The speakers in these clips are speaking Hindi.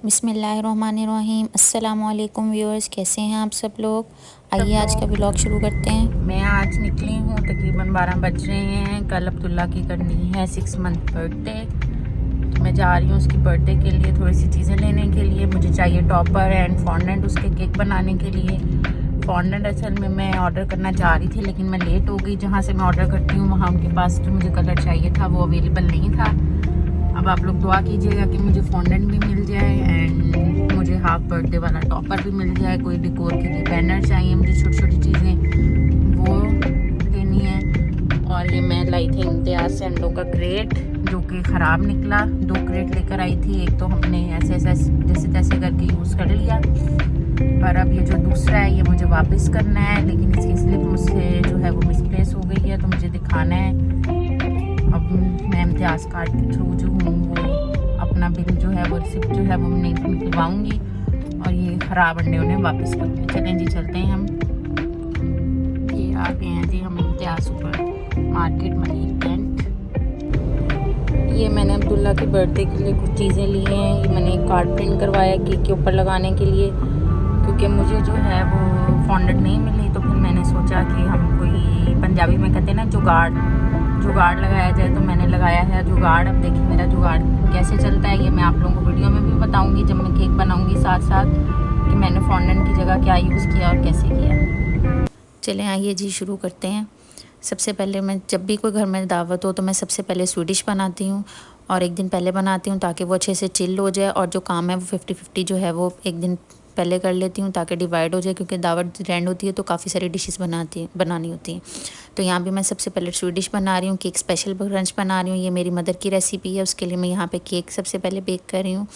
बिस्मिल्लाहिर्रहमानिर्रहीम। अस्सलामुअलैकुम व्यूअर्स, कैसे हैं आप सब लोग। आइए आज का व्लॉग शुरू करते हैं। मैं आज निकली हूँ, तकरीबन 12 बज रहे हैं। कल अब्दुल्ला की करनी है 6 मंथ बर्थडे, तो मैं जा रही हूँ उसकी बर्थडे के लिए थोड़ी सी चीज़ें लेने के लिए। मुझे चाहिए टॉपर एंड फॉन्डेंट उसके केक बनाने के लिए। फॉन्डेंट असल में मैं ऑर्डर करना चाह रही थी, लेकिन मैं लेट हो गई। जहाँ से मैं ऑर्डर करती हूँ वहाँ उनके पास जो मुझे कलर चाहिए था वो अवेलेबल नहीं था। अब आप लोग दुआ कीजिएगा कि मुझे फॉन्डेंट भी मिल जाए एंड मुझे हाफ बर्थडे वाला टॉपर भी मिल जाए। कोई डेकोर के लिए बैनर चाहिए मुझे, छोटी छोटी चीज़ें वो लेनी है। और ये मैं लाई थी इम्तियाज़ सैंडो का क्रेट, जो कि ख़राब निकला। 2 क्रेट लेकर आई थी, एक तो हमने ऐसे ऐसे जैसे तैसे करके यूज़ कर लिया, पर अब ये जो दूसरा है ये मुझे वापस करना है। लेकिन इसकी स्लिप मुझसे जो है वो मिसप्लेस हो गई है, तो मुझे दिखाना है। अब मैं इम्तियाज़ कार्ड के थ्रू जो हूँ वो अपना बिल जो है वो रिसिप्ट जो है वो नहीं निकलवाऊँगी और ये ख़राब अंडे उन्हें वापस करने। चलें जी, चलते हैं हम। ये आ गए हैं जी हम इम्तियाज़ सुपर मार्केट मलिक कैंट। ये मैंने अब्दुल्ला की बर्थडे के लिए कुछ चीज़ें ली हैं। ये मैंने एक कार्ड प्रिंट करवाया केक के ऊपर लगाने के लिए, क्योंकि मुझे जो है वो फॉन्डेंट नहीं मिली। तो फिर मैंने सोचा कि हम कोई, पंजाबी में कहते हैं ना जुगाड़ लगाया जाए, तो मैंने लगाया है जुगाड़। अब देखिए मेरा जुगाड़ कैसे चलता है, ये मैं आप लोगों को वीडियो में भी बताऊंगी जब मैं केक बनाऊंगी, साथ साथ कि मैंने फॉन्डेंट की जगह क्या यूज़ किया और कैसे किया। चलें आइए जी शुरू करते हैं। सबसे पहले मैं जब भी कोई घर में दावत हो तो मैं सबसे पहले स्वीडिश बनाती हूँ, और एक दिन पहले बनाती हूँ ताकि वो अच्छे से चिल हो जाए। और जो काम है वो 50-50 जो है वो एक दिन पहले कर लेती हूँ ताकि डिवाइड हो जाए, क्योंकि दावत ग्रैंड होती है तो काफ़ी सारी डिशेस बनानी होती हैं। तो यहाँ भी मैं सबसे पहले स्वीडिश बना रही हूँ, केक स्पेशल क्रंच बना रही हूँ। ये मेरी मदर की रेसिपी है, उसके लिए मैं यहाँ पे केक सबसे पहले बेक कर रही हूँ।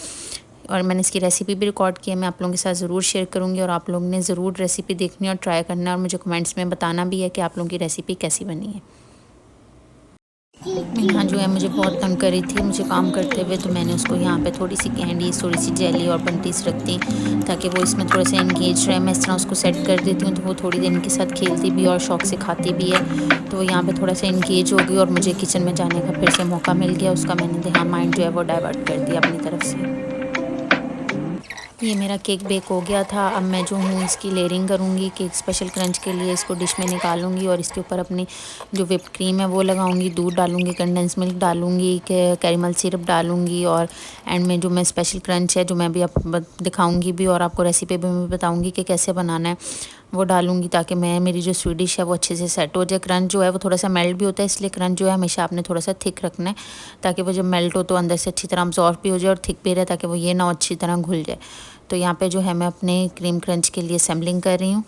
और मैंने इसकी रेसिपी भी रिकॉर्ड की है, मैं आप लोगों के साथ ज़रूर शेयर करूँगी। और आप लोगों ने ज़रूर रेसिपी देखनी और ट्राई करना है, और मुझे कमेंट्स में बताना भी है कि आप लोगों की रेसिपी कैसी बनी है। यहाँ जो है मुझे बहुत तंग कर रही थी मुझे काम करते हुए, तो मैंने उसको यहाँ पे थोड़ी सी कैंडीज, थोड़ी सी जेली और बंटीज रख दी ताकि वो इसमें थोड़ा सा इंगेज रहे। मैं इस तरह उसको सेट कर देती हूँ तो वो थोड़ी देर इनके साथ खेलती भी और शौक से खाती भी है। तो यहाँ पे थोड़ा सा इंगेज हो गई और मुझे किचन में जाने का फिर से मौका मिल गया। उसका मैंने ध्यान, माइंड जो है वो डाइवर्ट कर दिया अपनी तरफ से। ये मेरा केक बेक हो गया था। अब मैं जो हूँ इसकी लेयरिंग करूँगी केक स्पेशल क्रंच के लिए। इसको डिश में निकालूंगी और इसके ऊपर अपनी जो व्हिप्ड क्रीम है वो लगाऊंगी, दूध डालूंगी, कंडेंस मिल्क डालूंगी, कैरेमल सिरप डालूंगी, और एंड में जो मैं स्पेशल क्रंच है जो मैं भी आप दिखाऊंगी भी और आपको रेसिपी भी मैं बताऊँगी कि कैसे बनाना है, वो डालूंगी ताकि मेरी जो स्वीडिश है वो अच्छे से सेट हो जाए। क्रंच जो है वो थोड़ा सा मेल्ट भी होता है, इसलिए क्रंच जो है हमेशा आपने थोड़ा सा थिक रखना है ताकि वो जब मेल्ट हो तो अंदर से अच्छी तरह अब्जॉर्ब भी हो जाए और थिक भी रहे, ताकि वो ये ना अच्छी तरह घुल जाए। तो यहाँ पे जो है मैं अपने क्रीम क्रंच के लिए असेंबलिंग कर रही हूँ।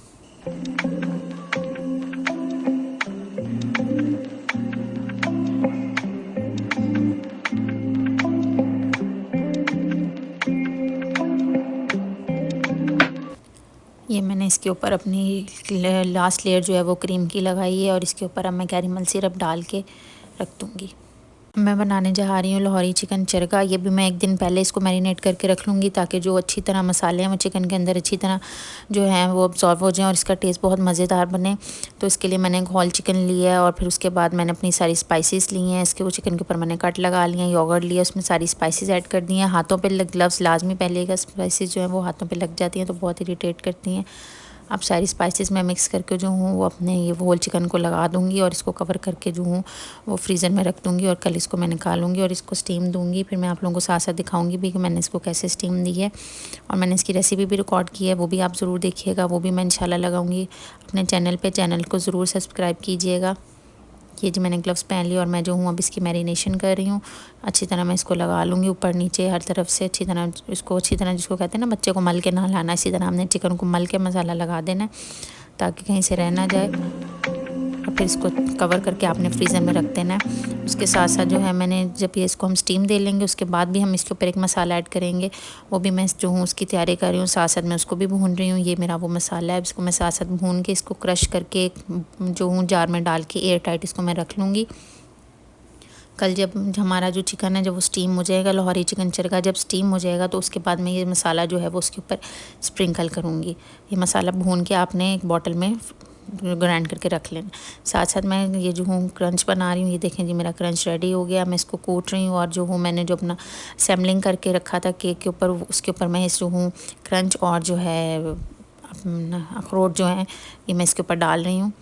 ये मैंने इसके ऊपर अपनी लास्ट लेयर जो है वो क्रीम की लगाई है, और इसके ऊपर अब मैं कैरेमल सिरप डाल के रख दूँगी। मैं बनाने जा रही हूँ लाहौरी चिकन चरगा। ये भी मैं एक दिन पहले इसको मैरिनेट करके रख लूँगी ताकि जो अच्छी तरह मसाले हैं वो चिकन के अंदर अच्छी तरह जो है वो अब्जॉर्व हो जाएं और इसका टेस्ट बहुत मज़ेदार बने। तो इसके लिए मैंने होल चिकन लिया है और फिर उसके बाद मैंने अपनी सारी स्पाइसेस ली हैं। इसके वो चिकन के ऊपर मैंने कट लगा लिया, योगर्ट लिया, उसमें सारी स्पाइसेस ऐड कर दी हैं। हाथों पर ग्लव्स लाजमी पहलेगा, स्पाइसेस जो है वो हाथों पर लग जाती हैं तो बहुत इरीटेट करती हैं। अब सारी स्पाइसेस मैं मिक्स करके जो हूँ वो अपने ये होल चिकन को लगा दूँगी और इसको कवर करके जो हूँ वो फ्रीज़र में रख दूँगी, और कल इसको मैं निकालूँगी और इसको स्टीम दूँगी। फिर मैं आप लोगों को साथ साथ दिखाऊँगी भी कि मैंने इसको कैसे स्टीम दी है, और मैंने इसकी रेसिपी भी रिकॉर्ड की है, वो भी आप ज़रूर देखिएगा। वो भी मैं इंशाल्लाह लगाऊँगी अपने चैनल पर। चैनल को ज़रूर सब्सक्राइब कीजिएगा। ये जी मैंने ग्लव्स पहन ली और मैं जो हूँ अब इसकी मैरिनेशन कर रही हूँ। अच्छी तरह मैं इसको लगा लूँगी ऊपर नीचे हर तरफ से अच्छी तरह। इसको अच्छी तरह, जिसको कहते हैं ना बच्चे को मल के ना लाना, इसी तरह हमने चिकन को मल के मसाला लगा देना है ताकि कहीं से रह ना जाए। और फिर इसको कवर करके आपने फ्रीज़र में रख देना है। उसके साथ साथ जो है मैंने जब ये इसको हम स्टीम दे लेंगे उसके बाद भी हम इसके ऊपर एक मसाला ऐड करेंगे, वो भी मैं जो हूँ उसकी तैयारी कर रही हूँ। साथ साथ मैं उसको भी भून रही हूँ। ये मेरा वो मसाला है, इसको मैं साथ साथ भून के इसको क्रश करके जो हूँ जार में डाल के एयर टाइट इसको मैं रख लूँगी। कल जब हमारा जो चिकन है जब वो स्टीम हो जाएगा, लाहौरी चिकन चरगा जब स्टीम हो जाएगा तो उसके बाद मैं ये मसाला जो है वो उसके ऊपर स्प्रिंकल करूँगी। ये मसाला भून के आपने एक बॉटल में ग्राइंड करके रख लेना। साथ साथ मैं ये जो हूँ क्रंच बना रही हूँ, ये देखें जी मेरा क्रंच रेडी हो गया। मैं इसको कूट रही हूँ और जो हूँ मैंने जो अपना सैम्पलिंग करके रखा था केक के ऊपर, उसके ऊपर मैं इस जो हूँ क्रंच और जो है अखरोट जो है ये मैं इसके ऊपर डाल रही हूँ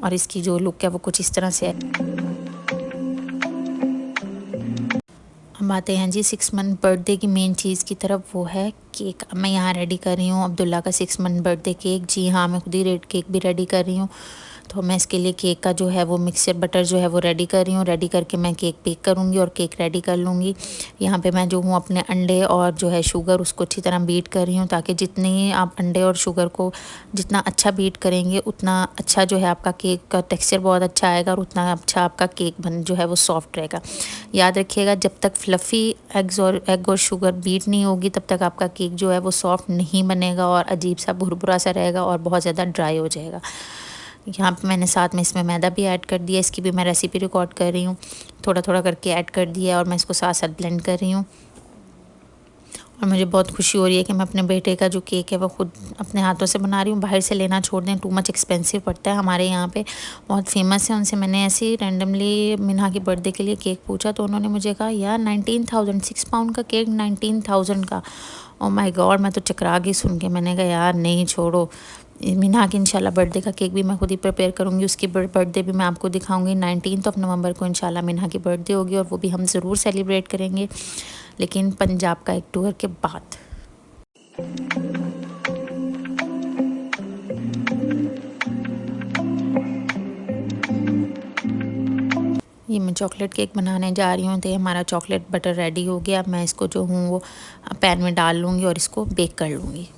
और इसकी जो लुक है वो कुछ इस तरह से है। हम आते हैं जी 6 मंथ बर्थडे की मेन चीज़ की तरफ, वो है केक। अब मैं यहाँ रेडी कर रही हूँ अब्दुल्ला का 6 मंथ बर्थडे केक। जी हाँ, मैं खुद ही केक भी रेडी कर रही हूँ। तो मैं इसके लिए केक का जो है वो मिक्सचर बटर जो है वो रेडी कर रही हूँ। रेडी करके मैं केक बेक करूँगी और केक रेडी कर लूँगी। यहाँ पे मैं जो हूँ अपने अंडे और जो है शुगर उसको अच्छी तरह बीट कर रही हूँ, ताकि जितनी आप अंडे और शुगर को जितना अच्छा बीट करेंगे उतना अच्छा जो है आपका केक का टेक्सचर बहुत अच्छा आएगा और उतना अच्छा आपका केक बन जो है वो सॉफ्ट रहेगा। याद रखिएगा, जब तक फ्लफ़ी एग और शुगर बीट नहीं होगी तब तक आपका केक जो है वो सॉफ्ट नहीं बनेगा और अजीब सा भुरभुरा सा रहेगा और बहुत ज़्यादा ड्राई हो जाएगा। यहाँ पे मैंने साथ में इसमें मैदा भी ऐड कर दिया। इसकी भी मैं रेसिपी रिकॉर्ड कर रही हूँ, थोड़ा थोड़ा करके ऐड कर दिया और मैं इसको साथ साथ ब्लेंड कर रही हूँ। और मुझे बहुत खुशी हो रही है कि मैं अपने बेटे का जो केक है वो खुद अपने हाथों से बना रही हूँ। बाहर से लेना छोड़ दें, टू मच एक्सपेंसिव पड़ता है। हमारे यहाँ पे बहुत फेमस है, उनसे मैंने ऐसे ही रैंडमली मिन्हा की बर्थडे के लिए केक पूछा तो उन्होंने मुझे कहा यार 19,000, 6 पाउंड का केक 19,000 का। ओ माय गॉड, मैं तो चकरा गई सुन के। मैंने कहा यार नहीं छोड़ो, मिन्हा की इंशाल्लाह बर्थडे का केक भी मैं खुद ही प्रिपेयर करूँगी। उसकी बर्थडे भी मैं आपको दिखाऊंगी। 19 नवंबर को इंशाल्लाह मिन्हा की बर्थडे होगी और वो भी हम ज़रूर सेलिब्रेट करेंगे, लेकिन पंजाब का एक टूर के बाद। ये मैं चॉकलेट केक बनाने जा रही हूँ। तो हमारा चॉकलेट बटर रेडी हो गया। मैं इसको जो हूँ वो पैन में डाल लूँगी और इसको बेक कर लूँगी।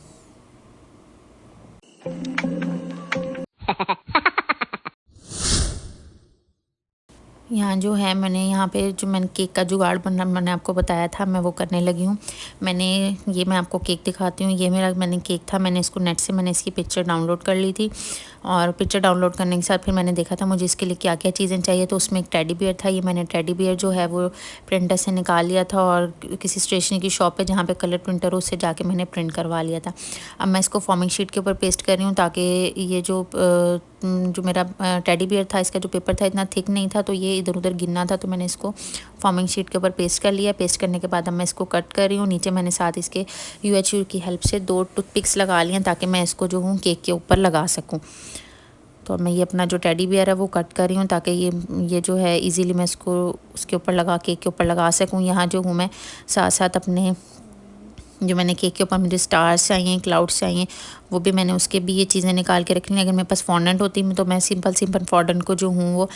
यहाँ जो है मैंने यहाँ पे जो मैंने केक का जुगाड़ बना मैंने आपको बताया था, मैं वो करने लगी हूँ। मैं आपको केक दिखाती हूँ। ये मेरा मैंने केक था, मैंने इसको नेट से मैंने इसकी पिक्चर डाउनलोड कर ली थी और पिक्चर डाउनलोड करने के साथ फिर मैंने देखा था मुझे इसके लिए क्या क्या चीज़ें चाहिए। तो उसमें एक टेडी बियर था। ये मैंने टेडी बियर जो है वो प्रिंटर से निकाल लिया था और किसी स्टेशनरी की शॉप पे जहाँ पे कलर प्रिंटर हो उससे जाके मैंने प्रिंट करवा लिया था। अब मैं इसको फॉर्मिंग शीट के ऊपर पेस्ट कर रही हूँ, ताकि ये जो मेरा टेडी बियर था इसका जो पेपर था इतना थिक नहीं था, तो ये इधर उधर गिरना था। तो मैंने इसको फॉर्मिंग शीट के ऊपर पेस्ट कर लिया। पेस्ट करने के बाद अब मैं इसको कट कर रही हूँ। नीचे मैंने साथ इसके UHU की हेल्प से 2 टूथपिक्स लगा लिए ताकि मैं इसको जो हूँ केक के ऊपर लगा सकूँ। तो मैं ये अपना जो टेडी बियर है वो कट कर रही हूँ, ताकि ये जो है इजीली मैं इसको उसके ऊपर लगा केक के ऊपर लगा सकूँ। यहाँ जो हूँ मैं साथ साथ अपने जो मैंने केक के ऊपर मुझे स्टार्स चाहिए, क्लाउड्स चाहिए, वो भी मैंने उसके भी ये चीज़ें निकाल के रख ली। अगर मेरे पास फॉन्डेंट होती तो मैं सिंपल फॉन्डेंट को जो हूँ वो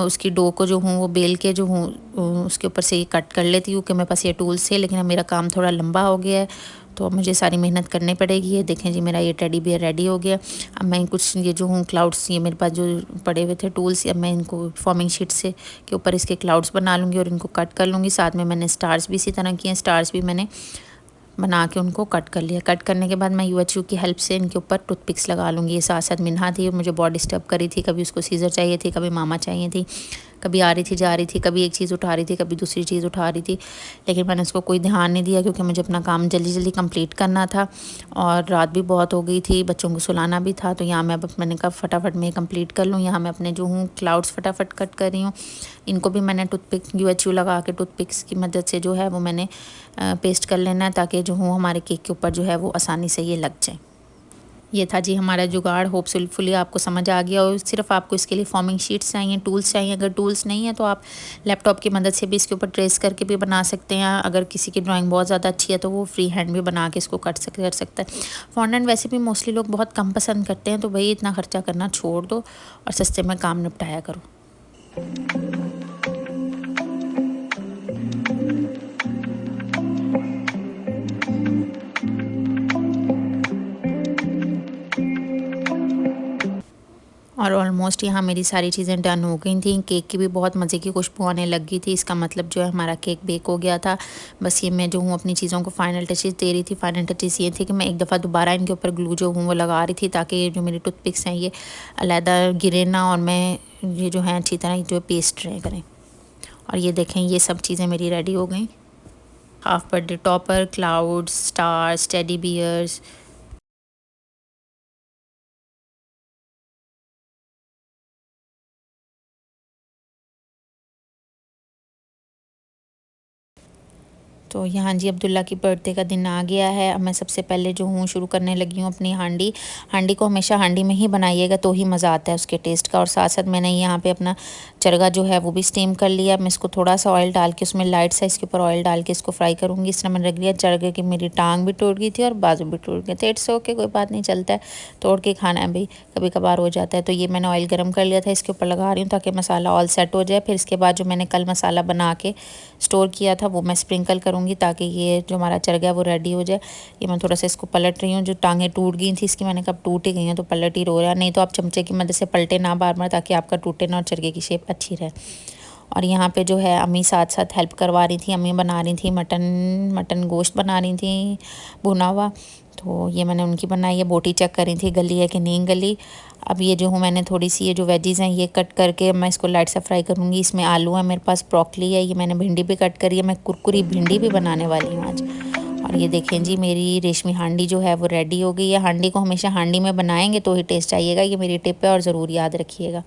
उसकी डो को जो हूँ वो बेल के जो हूँ उसके ऊपर से कट कर लेती हूँ, कि मेरे पास ये टूल्स थे। लेकिन अब मेरा काम थोड़ा लंबा हो गया है तो अब मुझे सारी मेहनत करनी पड़ेगी। ये देखें जी मेरा ये टेडी बियर रेडी हो गया। अब मैं कुछ ये जो हूँ क्लाउड्स, ये मेरे पास जो पड़े हुए थे टूल्स, अब मैं इनको फॉर्मिंग शीट से के ऊपर इसके क्लाउड्स बना लूँगी और इनको कट कर लूँगी। साथ में मैंने स्टार्स भी इसी तरह किए, स्टार्स भी मैंने बना के उनको कट कर लिया। कट करने के बाद मैं UHU की हेल्प से इनके ऊपर टूथपिक्स लगा लूँगी। ये साथ साथ मिन्हा थी, मुझे बहुत डिस्टर्ब करी थी। कभी उसको सीज़र चाहिए थी, कभी मामा चाहिए थी, कभी आ रही थी जा रही थी, कभी एक चीज़ उठा रही थी, कभी दूसरी चीज़ उठा रही थी। लेकिन मैंने उसको कोई ध्यान नहीं दिया, क्योंकि मुझे अपना काम जल्दी जल्दी कंप्लीट करना था और रात भी बहुत हो गई थी, बच्चों को सुलाना भी था। तो यहाँ मैंने कहा फटाफट मैं कंप्लीट कर लूँ। यहाँ मैं अपने जो हूँ क्लाउड्स फटाफट कट कर रही हूँ। इनको भी मैंने टूथपिक UHU लगा के टूथपिक्स की मदद से जो है वो मैंने पेस्ट कर लेना है, ताकि जो हूँ हमारे केक के ऊपर जो है वो आसानी से ये लग जाए। ये था जी हमारा जुगाड़। होपफुली आपको समझ आ गया। और सिर्फ आपको इसके लिए फॉर्मिंग शीट्स चाहिए, टूल्स चाहिए। अगर टूल्स नहीं है तो आप लैपटॉप की मदद से भी इसके ऊपर ट्रेस करके भी बना सकते हैं। अगर किसी की ड्राइंग बहुत ज़्यादा अच्छी है तो वो फ्री हैंड भी बना के इसको कर सकता है। फॉन्डेंट वैसे भी मोस्टली लोग बहुत कम पसंद करते हैं, तो भाई इतना खर्चा करना छोड़ दो और सस्ते में काम निपटाया करो। और ऑलमोस्ट यहाँ मेरी सारी चीज़ें डन हो गई थी। केक की भी बहुत मज़े की खुशबू आने लग गई थी। इसका मतलब जो है हमारा केक बेक हो गया था। बस ये मैं जो हूँ अपनी चीज़ों को फाइनल टचेस दे रही थी। फाइनल टचेस ये थे कि मैं एक दफ़ा दोबारा इनके ऊपर ग्लू जो हूँ वो लगा रही थी, ताकि ये जो मेरी टूथपिक्स हैं ये अलहदा गिरे ना और मैं ये जो है अच्छी तरह जो पेस्ट रहे करें। और ये देखें ये सब चीज़ें मेरी रेडी हो गई। Half birthday topper, clouds, stars, teddy bears, तो यहाँ जी अब्दुल्ला की बर्थडे का दिन आ गया है। अब मैं सबसे पहले जो हूँ शुरू करने लगी हूँ अपनी हांडी को हमेशा हांडी में ही बनाइएगा तो ही मज़ा आता है उसके टेस्ट का। और साथ साथ मैंने यहाँ पे अपना चरगा जो है वो भी स्टीम कर लिया। मैं इसको थोड़ा सा ऑयल डाल के उसमें लाइट सा इसके ऊपर ऑयल डाल के इसको फ्राई करूँगी। इस तरह मैंने रख लिया। चरगे की मेरी टांग भी टूट गई थी और बाजू भी टूट गए थे। इट्स ओके, कोई बात नहीं, चलता है, तोड़ के खाना है भाई, कभी कभार हो जाता है। तो ये मैंने ऑयल गर्म कर लिया था, इसके ऊपर लगा रही हूँ ताकि मसाला ऑल सेट हो जाए। फिर इसके बाद जो मैंने कल मसाला बना के स्टोर किया था वो मैं स्प्रिंकल करूँगी ताकि ये जो हमारा चरगा है वो रेडी हो जाए। ये मैं थोड़ा सा इसको पलट रही हूँ। जो टांगें टूट गई थी इसकी मैंने कब टूट ही गई हैं तो पलट ही रो रहा है। नहीं तो आप चमचे की मदद से पलटे ना बार बार ताकि आपका टूटे ना और चरगे की शेप अच्छी रहे। और यहाँ पे जो है अम्मी साथ साथ हेल्प करवा रही थी। अम्मी बना रही थी मटन गोश्त बना रही थी भुना हुआ। तो ये मैंने उनकी बनाई है। बोटी चेक कर रही थी गली है कि नहीं गली। अब ये जो हूँ मैंने थोड़ी सी ये जो वेजीज़ हैं ये कट करके मैं इसको लाइट सा फ्राई करूँगी। इसमें आलू है मेरे पास, ब्रोकली है, ये मैंने भिंडी भी कट करी है। मैं कुरकुरी भिंडी भी बनाने वाली हूँ आज। और ये देखें जी मेरी रेशमी हांडी जो है वो रेडी हो गई है। हांडी को हमेशा हांडी में बनाएंगे तो ही टेस्ट आइएगा, ये मेरी टिप है और ज़रूर याद रखिएगा।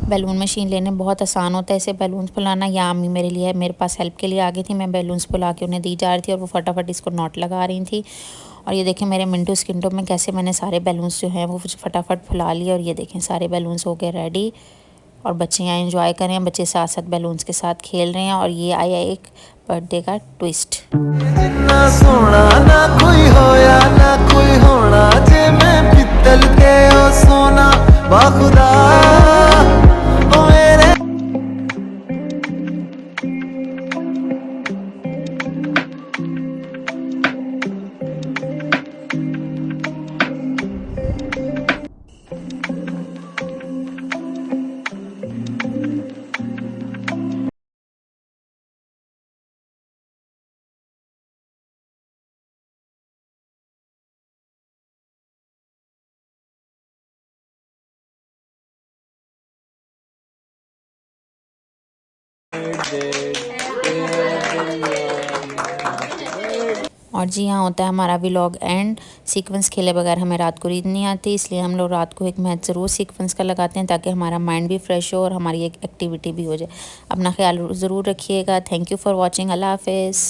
बैलून मशीन लेने बहुत आसान होता है इसे बैलून्स फुलाना। या अम्मी मेरे लिए मेरे पास हेल्प के लिए आ गई थी। मैं बैलून्स फुला के उन्हें दी जा रही थी और वो फटाफट इसको नॉट लगा रही थी। और ये देखें मेरे मिंटू स्किंटो में कैसे मैंने सारे बैलून्स जो हैं वो फटाफट फुला लिए। और ये देखें सारे बैलून्स हो गए रेडी। और बच्चे यहाँ एंजॉय कर रहे हैं, बच्चे साथ साथ बैलून्स के साथ खेल रहे हैं। और ये आया एक बर्थडे का ट्विस्ट। ना सोना ना कोई होया ना कोई होना जे मैं पित्तल के ओ सोना बाखुदा ओ मेरे। और जी यहाँ होता है हमारा व्लॉग एंड। सीक्वेंस खेले बगैर हमें रात को नींद नहीं आती, इसलिए हम लोग रात को एक मैच ज़रूर सीक्वेंस का लगाते हैं ताकि हमारा माइंड भी फ्रेश हो और हमारी एक एक्टिविटी भी हो जाए। अपना ख्याल ज़रूर रखिएगा। Thank you for watching. अल्लाह हाफिज़।